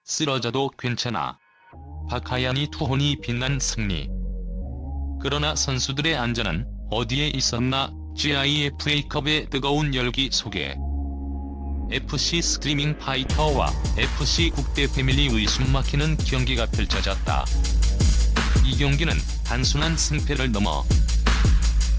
쓰러져도 괜찮아. 박하얀이 투혼이 빛난 승리. 그러나 선수들의 안전은 어디에 있었나. GIFA컵의 뜨거운 열기 속에 FC 스크리밍 파이터와 FC 국대 패밀리의 숨막히는 경기가 펼쳐졌다. 이 경기는 단순한 승패를 넘어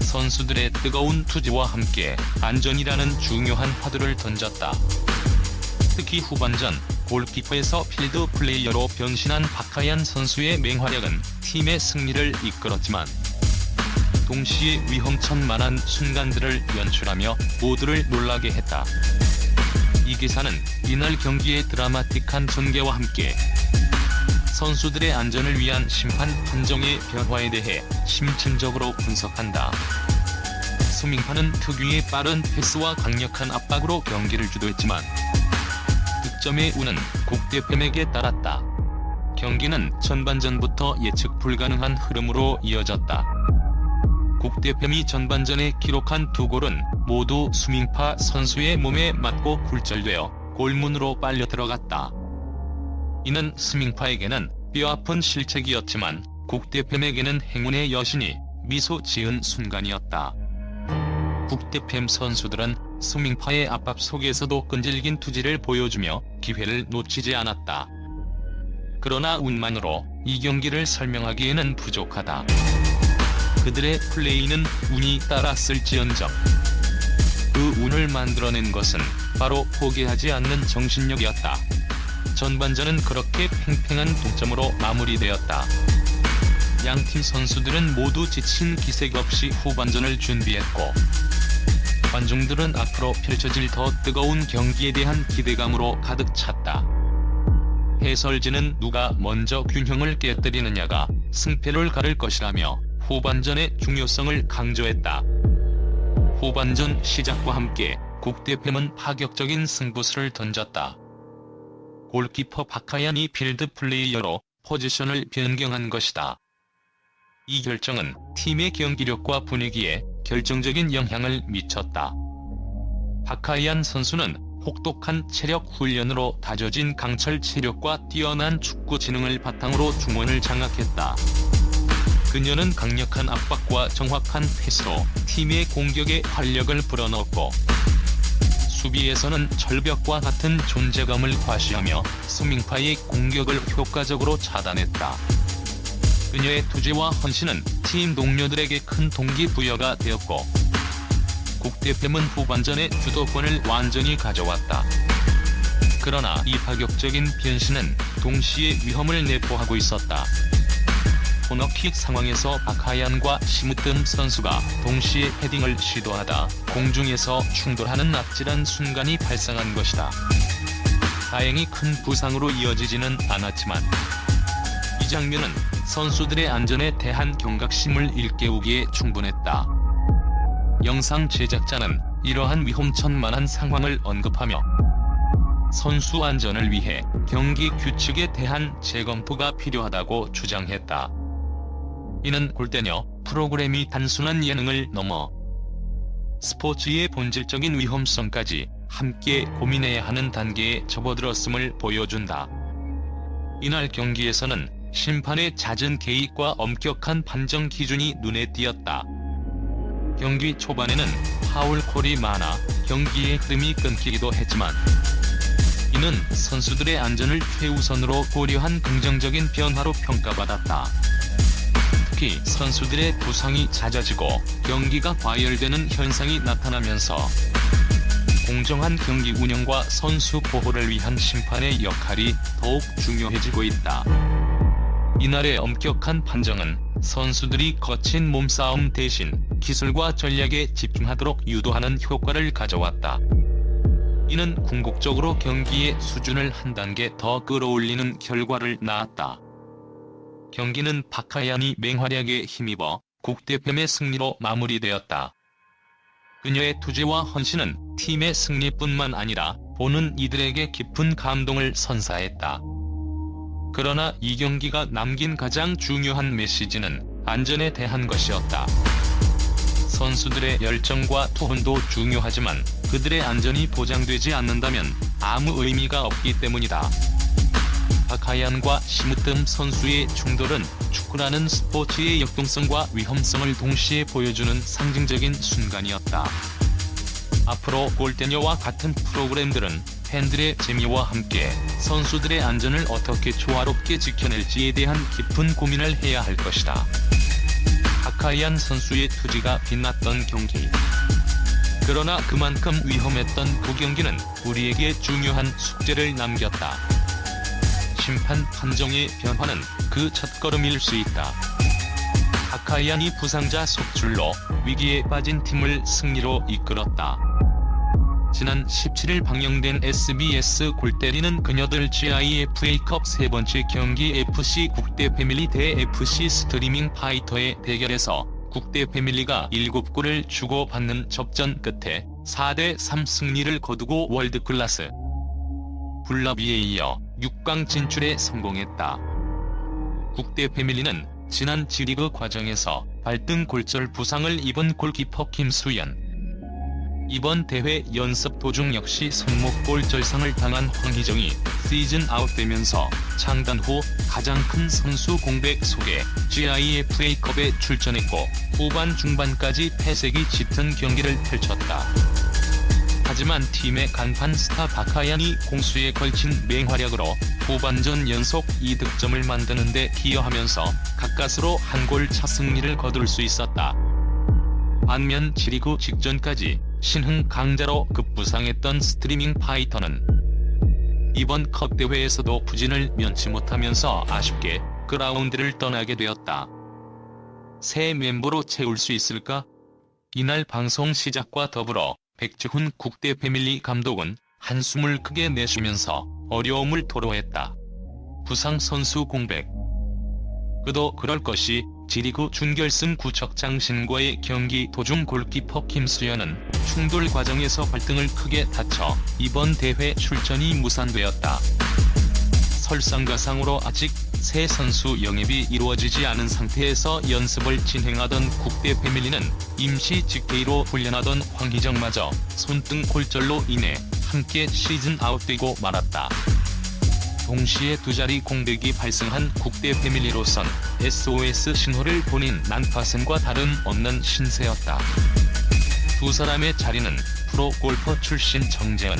선수들의 뜨거운 투지와 함께 안전이라는 중요한 화두를 던졌다. 특히 후반전 골키퍼에서 필드 플레이어로 변신한 박하얀 선수의 맹활약은 팀의 승리를 이끌었지만 동시에 위험천만한 순간들을 연출하며 모두를 놀라게 했다. 이 기사는 이날 경기의 드라마틱한 전개와 함께 선수들의 안전을 위한 심판 판정의 변화에 대해 심층적으로 분석한다. 수밍파는 특유의 빠른 패스와 강력한 압박으로 경기를 주도했지만 득점의 운은 국대팸에게 따랐다. 경기는 전반전부터 예측 불가능한 흐름으로 이어졌다. 국대팸이 전반전에 기록한 2골은 모두 수밍파 선수의 몸에 맞고 굴절되어 골문으로 빨려 들어갔다. 이는 수밍파에게는 뼈아픈 실책이었지만 국대팸에게는 행운의 여신이 미소 지은 순간이었다. 국대팸 선수들은 수밍파의 압박 속에서도 끈질긴 투지를 보여주며 기회를 놓치지 않았다. 그러나 운만으로 이 경기를 설명하기에는 부족하다. 그들의 플레이는 운이 따랐을지언정 그 운을 만들어낸 것은 바로 포기하지 않는 정신력이었다. 전반전은 그렇게 팽팽한 동점으로 마무리되었다. 양팀 선수들은 모두 지친 기색 없이 후반전을 준비했고 관중들은 앞으로 펼쳐질 더 뜨거운 경기에 대한 기대감으로 가득 찼다. 해설진은 누가 먼저 균형을 깨뜨리느냐가 승패를 가를 것이라며 후반전의 중요성을 강조했다. 후반전 시작과 함께 국대팸은 파격적인 승부수를 던졌다. 골키퍼 박하얀이 필드 플레이어로 포지션을 변경한 것이다. 이 결정은 팀의 경기력과 분위기에 결정적인 영향을 미쳤다. 박하얀 선수는 혹독한 체력 훈련으로 다져진 강철 체력과 뛰어난 축구 지능을 바탕으로 중원을 장악했다. 그녀는 강력한 압박과 정확한 패스로 팀의 공격에 활력을 불어넣었고 수비에서는 절벽과 같은 존재감을 과시하며 수밍파의 공격을 효과적으로 차단했다. 그녀의 투지와 헌신은 팀 동료들에게 큰 동기부여가 되었고 국대팸은 후반전에 주도권을 완전히 가져왔다. 그러나 이 파격적인 변신은 동시에 위험을 내포하고 있었다. 코너킥 상황에서 박하얀과 심으뜸 선수가 동시에 헤딩을 시도하다 공중에서 충돌하는 아찔한 순간이 발생한 것이다. 다행히 큰 부상으로 이어지지는 않았지만 이 장면은 선수들의 안전에 대한 경각심을 일깨우기에 충분했다. 영상 제작자는 이러한 위험천만한 상황을 언급하며 선수 안전을 위해 경기 규칙에 대한 재검토가 필요하다고 주장했다. 이는 골대녀 프로그램이 단순한 예능을 넘어 스포츠의 본질적인 위험성까지 함께 고민해야 하는 단계에 접어들었음을 보여준다. 이날 경기에서는 심판의 잦은 개입과 엄격한 판정 기준이 눈에 띄었다. 경기 초반에는 파울콜이 많아 경기의 흐름이 끊기기도 했지만 이는 선수들의 안전을 최우선으로 고려한 긍정적인 변화로 평가받았다. 특히 선수들의 부상이 잦아지고 경기가 과열되는 현상이 나타나면서 공정한 경기 운영과 선수 보호를 위한 심판의 역할이 더욱 중요해지고 있다. 이날의 엄격한 판정은 선수들이 거친 몸싸움 대신 기술과 전략에 집중하도록 유도하는 효과를 가져왔다. 이는 궁극적으로 경기의 수준을 한 단계 더 끌어올리는 결과를 낳았다. 경기는 박하얀이 맹활약에 힘입어 국대팸의 승리로 마무리되었다. 그녀의 투지와 헌신은 팀의 승리뿐만 아니라 보는 이들에게 깊은 감동을 선사했다. 그러나 이 경기가 남긴 가장 중요한 메시지는 안전에 대한 것이었다. 선수들의 열정과 투혼도 중요하지만 그들의 안전이 보장되지 않는다면 아무 의미가 없기 때문이다. 박하얀과 심으뜸 선수의 충돌은 축구라는 스포츠의 역동성과 위험성을 동시에 보여주는 상징적인 순간이었다. 앞으로 골대녀와 같은 프로그램들은 팬들의 재미와 함께 선수들의 안전을 어떻게 조화롭게 지켜낼지에 대한 깊은 고민을 해야 할 것이다. 박하얀 선수의 투지가 빛났던 경기. 그러나 그만큼 위험했던 그 경기는 우리에게 중요한 숙제를 남겼다. 심판 판정의 변화는 그 첫걸음일 수 있다. 박하얀이 부상자 속출로 위기에 빠진 팀을 승리로 이끌었다. 지난 17일 방영된 SBS 골 때리는 그녀들 GIFA컵 세 번째 경기 FC 국대 패밀리 대 FC 스트리밍 파이터의 대결에서 국대 패밀리가 7골을 주고받는 접전 끝에 4대3 승리를 거두고 월드클래스 블러비에 이어 6강 진출에 성공했다. 국대 패밀리는 지난 G리그 과정에서 발등 골절 부상을 입은 골키퍼 김수현, 이번 대회 연습 도중 역시 손목 골절상을 당한 황희정이 시즌 아웃되면서 창단 후 가장 큰 선수 공백 속에 GIFA컵에 출전했고 후반 중반까지 패색이 짙은 경기를 펼쳤다. 하지만 팀의 간판 스타 박하얀이 공수에 걸친 맹활약으로 후반전 연속 2득점을 만드는 데 기여하면서 가까스로 한 골 차 승리를 거둘 수 있었다. 반면 G리그 직전까지 신흥 강자로 급부상했던 스트리밍 파이터는 이번 컵 대회에서도 부진을 면치 못하면서 아쉽게 그라운드를 떠나게 되었다. 새 멤버로 채울 수 있을까? 이날 방송 시작과 더불어 백주훈 국대 패밀리 감독은 한숨을 크게 내쉬면서 어려움을 토로했다. 부상 선수 공백. 그도 그럴 것이 G리그 준결승 구척장신과의 경기 도중 골키퍼 김수현은 충돌 과정에서 발등을 크게 다쳐 이번 대회 출전이 무산되었다. 설상가상으로 아직 새 선수 영입이 이루어지지 않은 상태에서 연습을 진행하던 국대 패밀리는 임시 직계로 훈련하던 황희정마저 손등 골절로 인해 함께 시즌 아웃되고 말았다. 동시에 두 자리 공백이 발생한 국대 패밀리로선 SOS 신호를 보낸 난파선과 다름없는 신세였다. 두 사람의 자리는 프로 골퍼 출신 정재은,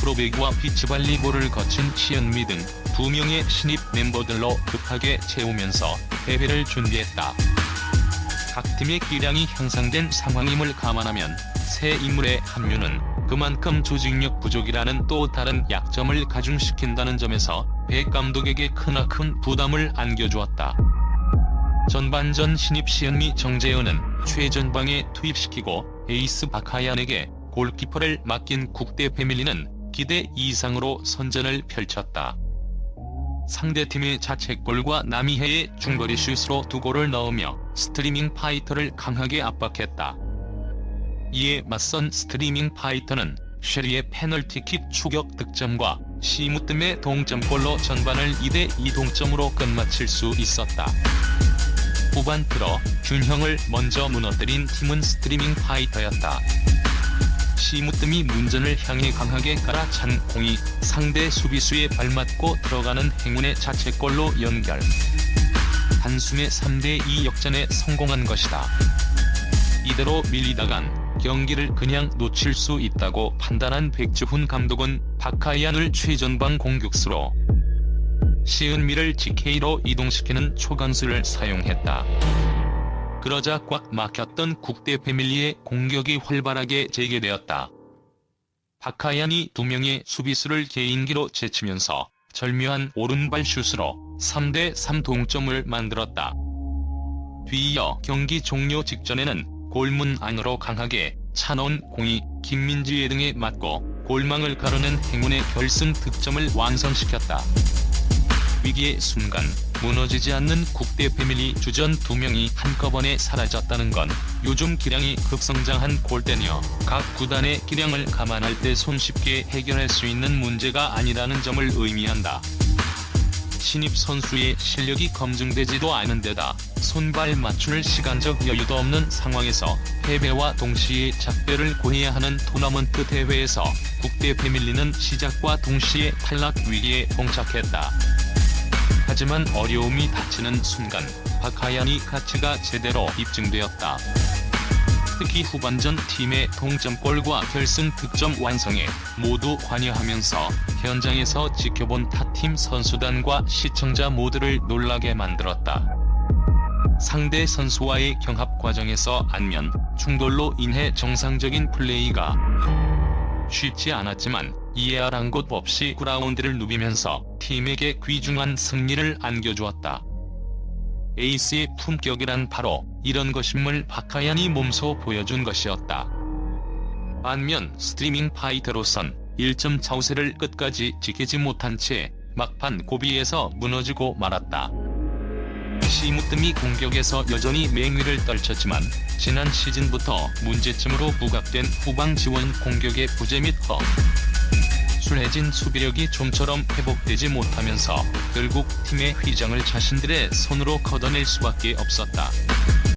프로배구와 비치발리볼을 거친 치은미 등 두 명의 신입 멤버들로 급하게 채우면서 대회를 준비했다. 각 팀의 기량이 향상된 상황임을 감안하면 새 인물의 합류는 그만큼 조직력 부족이라는 또 다른 약점을 가중시킨다는 점에서 백 감독에게 크나큰 부담을 안겨주었다. 전반전 신입 시은미 정재은은 최전방에 투입시키고 에이스 박하얀에게 골키퍼를 맡긴 국대 패밀리는 기대 이상으로 선전을 펼쳤다. 상대팀의 자책골과 남이해의 중거리 슛으로 두 골을 넣으며 스트리밍 파이터를 강하게 압박했다. 이에 맞선 스트리밍 파이터는 쉐리의 페널티킥 추격 득점과 심으뜸의 동점골로 전반을 2대2 동점으로 끝마칠 수 있었다. 후반 들어 균형을 먼저 무너뜨린 팀은 스트리밍 파이터였다. 심으뜸이 문전을 향해 강하게 갈아찬 공이 상대 수비수에 발맞고 들어가는 행운의 자책골로 연결. 단숨에 3대2 역전에 성공한 것이다. 이대로 밀리다간 경기를 그냥 놓칠 수 있다고 판단한 백주훈 감독은 박하얀을 최전방 공격수로, 시은미를 GK로 이동시키는 초강수를 사용했다. 그러자 꽉 막혔던 국대 패밀리의 공격이 활발하게 재개되었다. 박하얀이 두 명의 수비수를 개인기로 제치면서 절묘한 오른발 슛으로 3대3 동점을 만들었다. 뒤이어 경기 종료 직전에는 골문 안으로 강하게 차놓은 공이 김민지의 등에 맞고 골망을 가르는 행운의 결승 득점을 완성시켰다. 위기의 순간 무너지지 않는 국대 패밀리 주전 두 명이 한꺼번에 사라졌다는 건 요즘 기량이 급성장한 골대녀 각 구단의 기량을 감안할 때 손쉽게 해결할 수 있는 문제가 아니라는 점을 의미한다. 신입 선수의 실력이 검증되지도 않은 데다 손발 맞출 시간적 여유도 없는 상황에서 패배와 동시에 작별을 고해야 하는 토너먼트 대회에서 국대 패밀리는 시작과 동시에 탈락 위기에 봉착했다. 하지만 어려움이 닥치는 순간 박하연의 가치가 제대로 입증되었다. 특히 후반전 팀의 동점골과 결승 득점 완성에 모두 관여하면서 현장에서 지켜본 타팀 선수단과 시청자 모두를 놀라게 만들었다. 상대 선수와의 경합 과정에서 안면 충돌로 인해 정상적인 플레이가 쉽지 않았지만 이에 아랑곳 없이 그라운드를 누비면서 팀에게 귀중한 승리를 안겨주었다. 에이스의 품격이란 바로 이런 것임을 박하연이 몸소 보여준 것이었다. 반면 스트리밍 파이터로선 1점 차우세를 끝까지 지키지 못한 채 막판 고비에서 무너지고 말았다. 시무뜸이 공격에서 여전히 맹위를 떨쳤지만 지난 시즌부터 문제점으로 부각된 후방 지원 공격의 부재 및 순해진 수비력이 좀처럼 회복되지 못하면서 결국 팀의 휘장을 자신들의 손으로 걷어낼 수밖에 없었다.